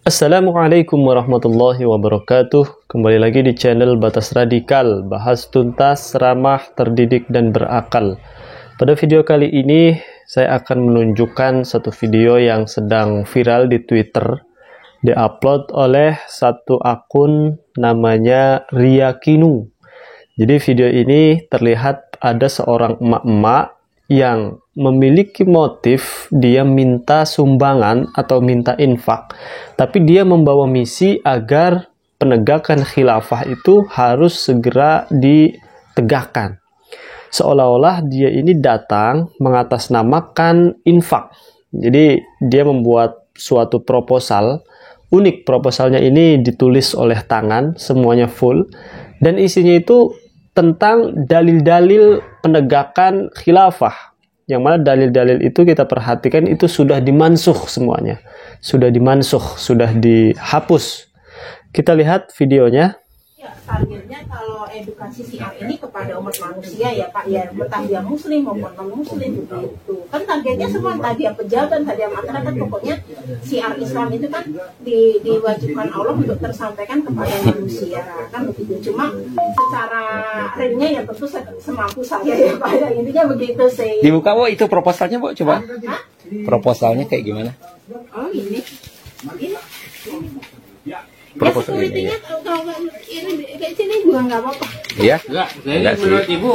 Assalamualaikum warahmatullahi wabarakatuh. Kembali lagi di channel Batas Radikal, bahas tuntas, ramah, terdidik, dan berakal. Pada video kali ini, saya akan menunjukkan satu video yang sedang viral di Twitter. Diupload oleh satu akun namanya Riyakinu. Jadi video ini terlihat ada seorang emak-emak yang memiliki motif dia minta sumbangan atau minta infak, tapi dia membawa misi agar penegakan khilafah itu harus segera ditegakkan. Seolah-olah dia ini datang mengatasnamakan infak. Jadi dia membuat suatu proposal unik. Proposalnya ini ditulis oleh tangan, semuanya full, dan isinya itu tentang dalil-dalil penegakan khilafah, yang mana dalil-dalil itu kita perhatikan itu sudah dimansuh semuanya, sudah dimansuh, sudah dihapus. Kita lihat videonya. Ya, targetnya kalau edukasi syiar ini kepada umat manusia ya Pak, ya entah dia muslim maupun non muslim begitu. Kan targetnya semua, entah dia pejabat, entah dia masyarakat, pokoknya syiar Islam itu kan diwajibkan Allah untuk tersampaikan kepada manusia, kan begitu. Cuma secara realnya ya tentu semampu saya ya Pak, ya intinya begitu sih. Dibuka Bu, itu proposalnya Bu, coba. Hah? Proposalnya kayak gimana? Oh ini. Ya security-nya kalau ini kayak sini juga nggak apa-apa. Iya? Jadi menurut Ibu,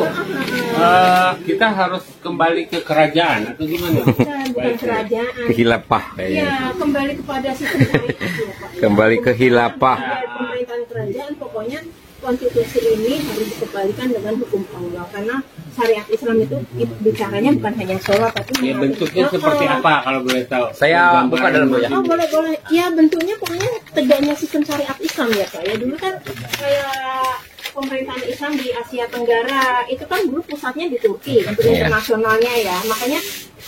kita harus kembali ke kerajaan atau gimana? Bukan kerajaan. Ke khilafah Ya, kayaknya. kembali kepada sistem syariat ya, Pak. Kembali ke khilafah. Dari pemerintahan kerajaan, pokoknya konstitusi ini harus dikembalikan dengan hukum Allah, karena syariat Islam itu bicaranya bukan hanya sholat tapi Ya bentuknya seperti apa kalau boleh tahu? Saya buka dalam Bu ya. Oh boleh. Ya bentuknya pokoknya tegaknya sistem syariat Islam ya Pak. Ya dulu kan kayak pemerintahan Islam di Asia Tenggara itu kan dulu pusatnya di Turki untuk internasionalnya ya. Makanya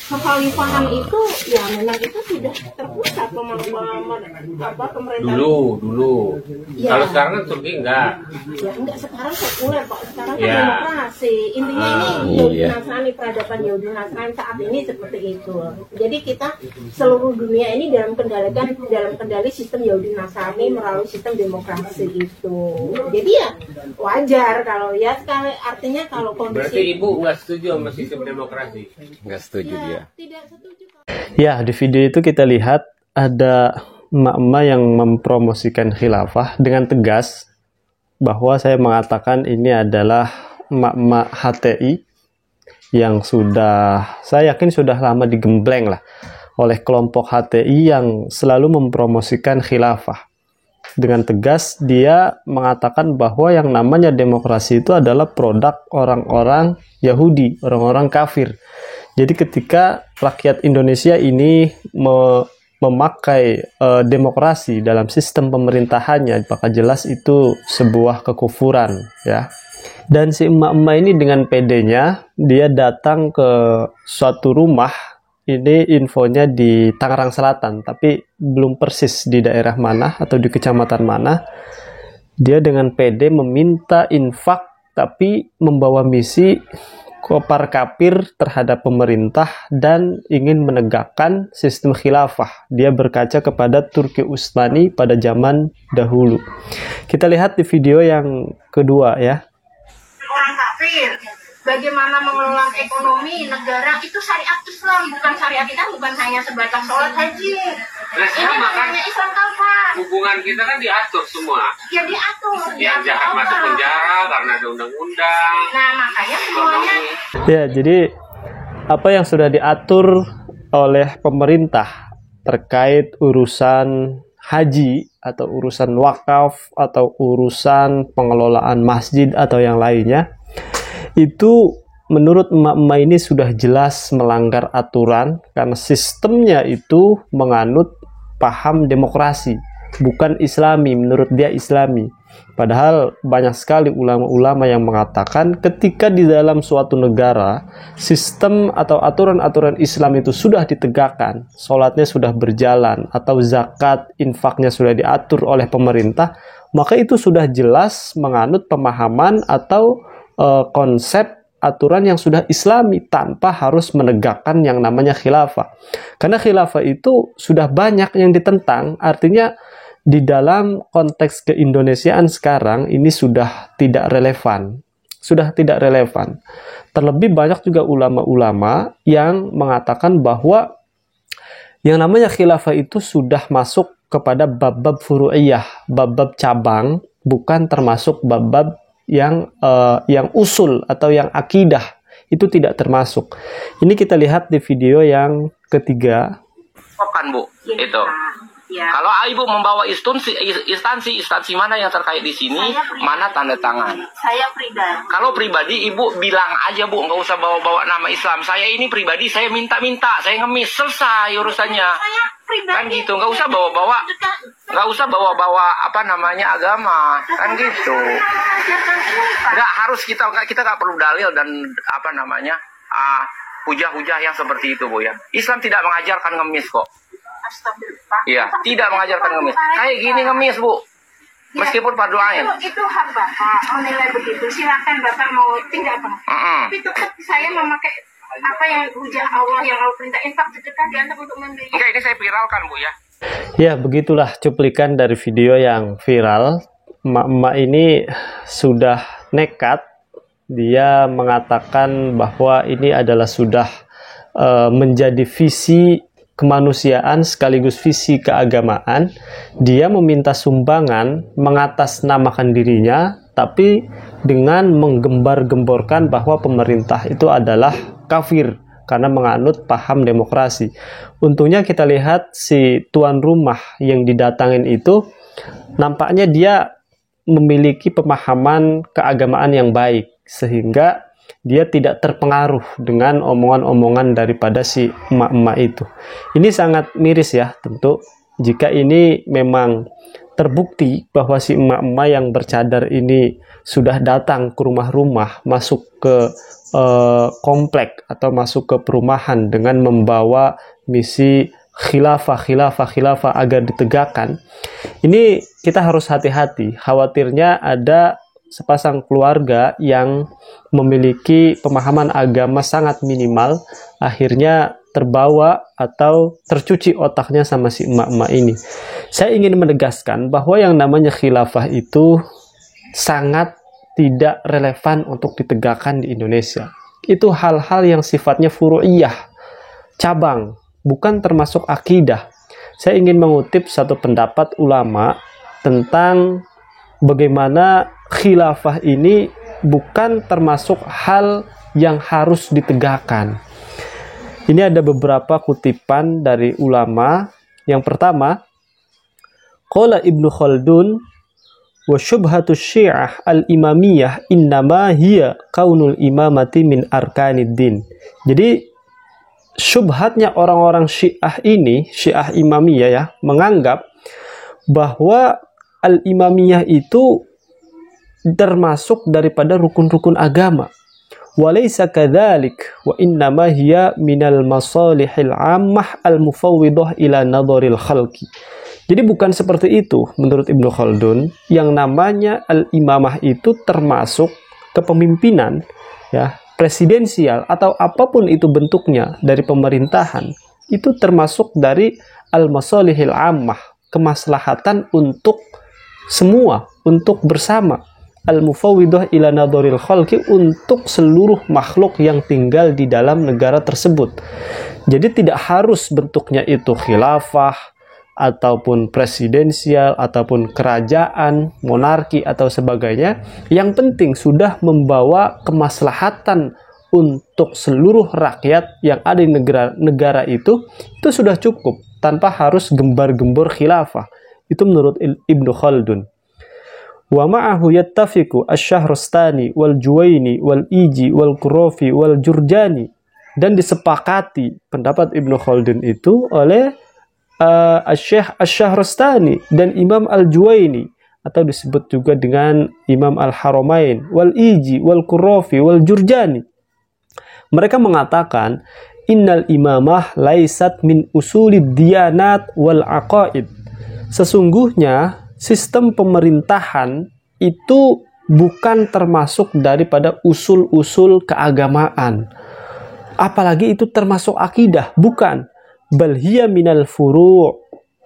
kekhalifahan itu ya memang itu sudah terpusat pemerintahan. Dulu. Ya. Kalau sekarang kan Turki enggak. Ya enggak, sekarang sekuler Pak. Sekarang kan Ya. demokrasi. Intinya ini Yahudi iya. Nasrani, peradaban Yahudi Nasrani saat ini seperti itu. Jadi kita seluruh dunia ini dalam kendali sistem Yahudi Nasrani melalui sistem demokrasi itu. Jadi ya wajar kalau ya sekali, artinya kalau Berarti kondisi Ibu nggak setuju sama sistem demokrasi? Enggak setuju dia. tidak setuju. Ya, di video itu kita lihat ada emak-emak yang mempromosikan khilafah dengan tegas bahwa saya mengatakan ini adalah emak-emak HTI yang saya yakin sudah lama digembleng lah oleh kelompok HTI yang selalu mempromosikan khilafah. Dengan tegas dia mengatakan bahwa yang namanya demokrasi itu adalah produk orang-orang Yahudi, orang-orang kafir. Jadi ketika rakyat Indonesia ini memakai demokrasi dalam sistem pemerintahannya, maka jelas itu sebuah kekufuran ya. Dan si emak-emak ini dengan pedenya dia datang ke suatu rumah, ini infonya di Tangerang Selatan, tapi belum persis di daerah mana atau di kecamatan mana. Dia dengan pede meminta infak tapi membawa misi kopar kapir terhadap pemerintah dan ingin menegakkan sistem khilafah. Dia berkaca kepada Turki Utsmani pada zaman dahulu. Kita lihat di video yang kedua ya. Orang kafir, bagaimana mengelola ekonomi negara itu syariat Islam, bukan syariat kita, bukan hanya sebatas sholat haji. Nah, sama kan? Ini Islam kafir. Hubungan kita kan diatur semua. Ya diatur. Yang jahat masuk penjara karena ada undang-undang. Nah makanya semuanya. Ya, jadi apa yang sudah diatur oleh pemerintah terkait urusan haji atau urusan wakaf atau urusan pengelolaan masjid atau yang lainnya, itu menurut emak-emak ini sudah jelas melanggar aturan karena sistemnya itu menganut paham demokrasi, bukan Islami. Menurut dia Islami. Padahal banyak sekali ulama-ulama yang mengatakan ketika di dalam suatu negara sistem atau aturan-aturan Islam itu sudah ditegakkan, sholatnya sudah berjalan, atau zakat, infaknya sudah diatur oleh pemerintah, maka itu sudah jelas menganut pemahaman atau konsep aturan yang sudah islami tanpa harus menegakkan yang namanya khilafah. Karena khilafah itu sudah banyak yang ditentang, artinya di dalam konteks keindonesiaan sekarang ini sudah tidak relevan. Sudah tidak relevan. Terlebih banyak juga ulama-ulama yang mengatakan bahwa yang namanya khilafah itu sudah masuk kepada bab-bab furu'iyah, bab-bab cabang, bukan termasuk bab-bab yang usul atau yang akidah. Itu tidak termasuk. Ini kita lihat di video yang ketiga. Kan Bu, Ya, itu. ya. Kalau Ibu membawa instansi mana yang terkait di sini, Saya pribadi. mana tanda tangan. Saya pribadi. Kalau pribadi Ibu bilang aja Bu, nggak usah bawa-bawa nama Islam. Saya ini pribadi, saya minta-minta, saya ngemis, selesai urusannya. Saya pribadi. Kan gitu, nggak usah bawa-bawa, apa namanya agama, kan gitu. Nggak harus kita nggak perlu dalil dan apa namanya hujah-hujah yang seperti itu Bu ya. Islam tidak mengajarkan ngemis kok. Astagfirullah. Iya, tidak mengajarkan ngemis. Kayak gini ngemis Bu, meskipun fardu ain. Itu hak Bapak menilai begitu. Silakan Bapak mau tinggal apa. Tapi tetap saya memakai apa yang hujah Allah yang Allah perintah infak sedekah diantar untuk membeli. Enggak, ini saya viralkan Bu ya. Ya, begitulah cuplikan dari video yang viral. Emak-emak ini sudah nekat. Dia mengatakan bahwa ini adalah sudah menjadi visi kemanusiaan sekaligus visi keagamaan. Dia meminta sumbangan mengatasnamakan dirinya, tapi dengan menggembar-gemborkan bahwa pemerintah itu adalah kafir karena menganut paham demokrasi. Untungnya kita lihat si tuan rumah yang didatangin itu nampaknya dia memiliki pemahaman keagamaan yang baik, sehingga dia tidak terpengaruh dengan omongan-omongan daripada si emak-emak itu. Ini sangat miris ya tentu jika ini memang terbukti bahwa si emak-emak yang bercadar ini sudah datang ke rumah-rumah, masuk ke komplek atau masuk ke perumahan dengan membawa misi khilafah agar ditegakkan. Ini kita harus hati-hati, khawatirnya ada sepasang keluarga yang memiliki pemahaman agama sangat minimal, akhirnya terbawa atau tercuci otaknya sama si emak-emak ini. Saya ingin menegaskan bahwa yang namanya khilafah itu sangat tidak relevan untuk ditegakkan di Indonesia. Itu hal-hal yang sifatnya furu'iyah, cabang, bukan termasuk akidah. Saya ingin mengutip satu pendapat ulama tentang bagaimana khilafah ini bukan termasuk hal yang harus ditegakkan. Ini ada beberapa kutipan dari ulama. Yang pertama, qala Ibnu Khaldun wa syubhatu syiah al-imamiyah innama hiya kaunul imamati min arkaniddin. Jadi syubhatnya orang-orang Syiah ini, Syiah Imamiyah ya, menganggap bahwa al-imamiyah itu termasuk daripada rukun-rukun agama. Walaysa kadzalik wa innama hiya minal masalihil ammah al-mufawwidah ila nadharil khalqi. Jadi bukan seperti itu menurut Ibnu Khaldun. Yang namanya al-imamah itu termasuk kepemimpinan ya, presidensial atau apapun itu bentuknya dari pemerintahan, itu termasuk dari al-masalihil ammah, kemaslahatan untuk semua, untuk bersama, al-mufawwidah ila nadharil khalqi, untuk seluruh makhluk yang tinggal di dalam negara tersebut. Jadi tidak harus bentuknya itu khilafah ataupun presidensial ataupun kerajaan, monarki atau sebagainya. Yang penting sudah membawa kemaslahatan untuk seluruh rakyat yang ada di negara itu sudah cukup tanpa harus gembar-gembor khilafah. Itu menurut Ibnu Khaldun. Wa ma'ahu yattafiqu asy-Syahrastani wal Juwaini wal Iji wal Qurafi wal Jurjani. Dan disepakati pendapat Ibnu Khaldun itu oleh Syekh Asy-Syahrastani dan Imam Al-Juwaini, atau disebut juga dengan Imam Al-Haramain, wal Iji wal Qurafi wal Jurjani. Mereka mengatakan innal imamah laisat min usulid diyanat wal aqaid. Sesungguhnya sistem pemerintahan itu bukan termasuk daripada usul-usul keagamaan. Apalagi itu termasuk akidah, bukan. Bal hiya minal furu'.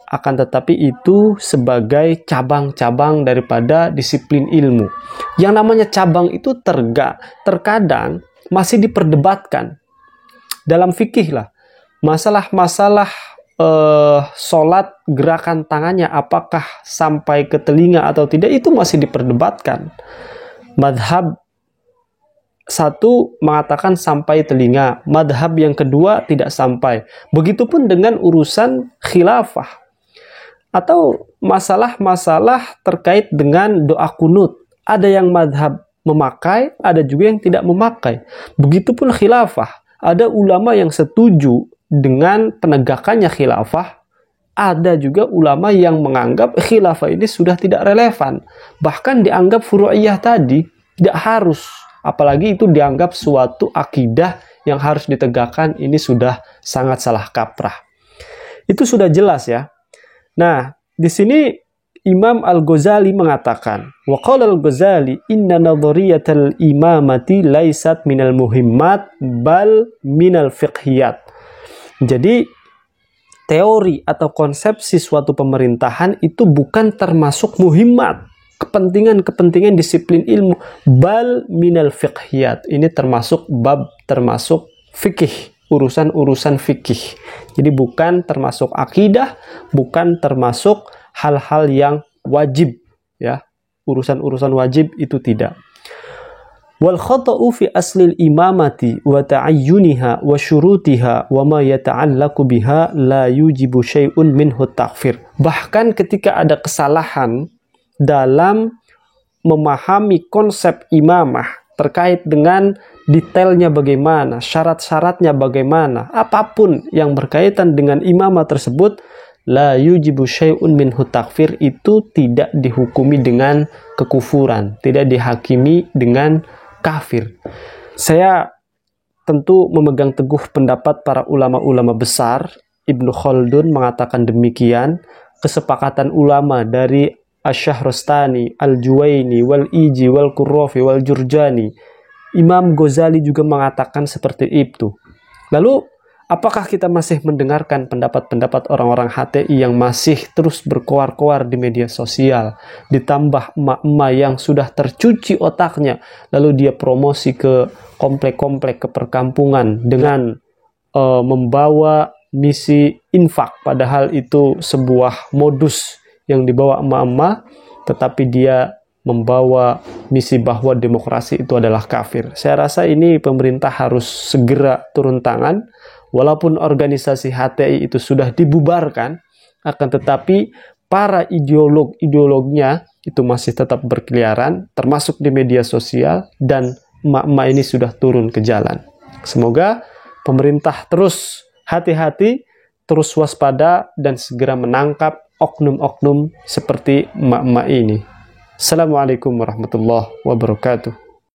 Akan tetapi itu sebagai cabang-cabang daripada disiplin ilmu. Yang namanya cabang itu terkadang masih diperdebatkan. Dalam fikih lah, masalah-masalah sholat, gerakan tangannya apakah sampai ke telinga atau tidak, itu masih diperdebatkan. Madhab satu mengatakan sampai telinga, madhab yang kedua tidak sampai. Begitupun dengan urusan khilafah atau masalah-masalah terkait dengan doa kunut. Ada yang madhab memakai, ada juga yang tidak memakai. Begitupun khilafah, ada ulama yang setuju dengan penegakannya khilafah, ada juga ulama yang menganggap khilafah ini sudah tidak relevan. Bahkan dianggap furu'iyah tadi tidak harus. Apalagi itu dianggap suatu akidah yang harus ditegakkan, ini sudah sangat salah kaprah. Itu sudah jelas ya. Nah, di sini Imam Al-Ghazali mengatakan, wa qala Al-Ghazali inna nadhariyatal imamati laisat minal muhimmat bal minal fiqhiyat. Jadi teori atau konsepsi suatu pemerintahan itu bukan termasuk muhimmat, kepentingan-kepentingan disiplin ilmu, bal minal fiqhiyat. Ini termasuk bab, termasuk fikih, urusan-urusan fikih. Jadi bukan termasuk akidah, bukan termasuk hal-hal yang wajib, ya. Urusan-urusan wajib itu tidak. Wal khata'u fi aslil imamati wa ta'ayyuniha wa syurutiha wa ma yata'allaqu biha la yujibu syai'un minhu takfir. Bahkan ketika ada kesalahan dalam memahami konsep imamah terkait dengan detailnya bagaimana, syarat-syaratnya bagaimana, apapun yang berkaitan dengan imamah tersebut, la yujibu syai'un minhu takfir, itu tidak dihukumi dengan kekufuran, tidak dihakimi dengan kafir. Saya tentu memegang teguh pendapat para ulama-ulama besar. Ibnu Khaldun mengatakan demikian. Kesepakatan ulama dari Asy-Syahrastani, Al-Juwaini, Wal-Iji, Wal-Qurrafi, Wal-Jurjani. Imam Ghazali juga mengatakan seperti itu. Lalu, apakah kita masih mendengarkan pendapat-pendapat orang-orang HTI yang masih terus berkoar-koar di media sosial, ditambah emak-emak yang sudah tercuci otaknya, lalu dia promosi ke komplek-komplek, ke perkampungan dengan membawa misi infak, padahal itu sebuah modus yang dibawa emak-emak, tetapi dia membawa misi bahwa demokrasi itu adalah kafir. Saya rasa ini pemerintah harus segera turun tangan. Walaupun organisasi HTI itu sudah dibubarkan, akan tetapi para ideolognya itu masih tetap berkeliaran, termasuk di media sosial, dan emak-emak ini sudah turun ke jalan. Semoga pemerintah terus hati-hati, terus waspada, dan segera menangkap oknum-oknum seperti emak-emak ini. Assalamualaikum warahmatullahi wabarakatuh.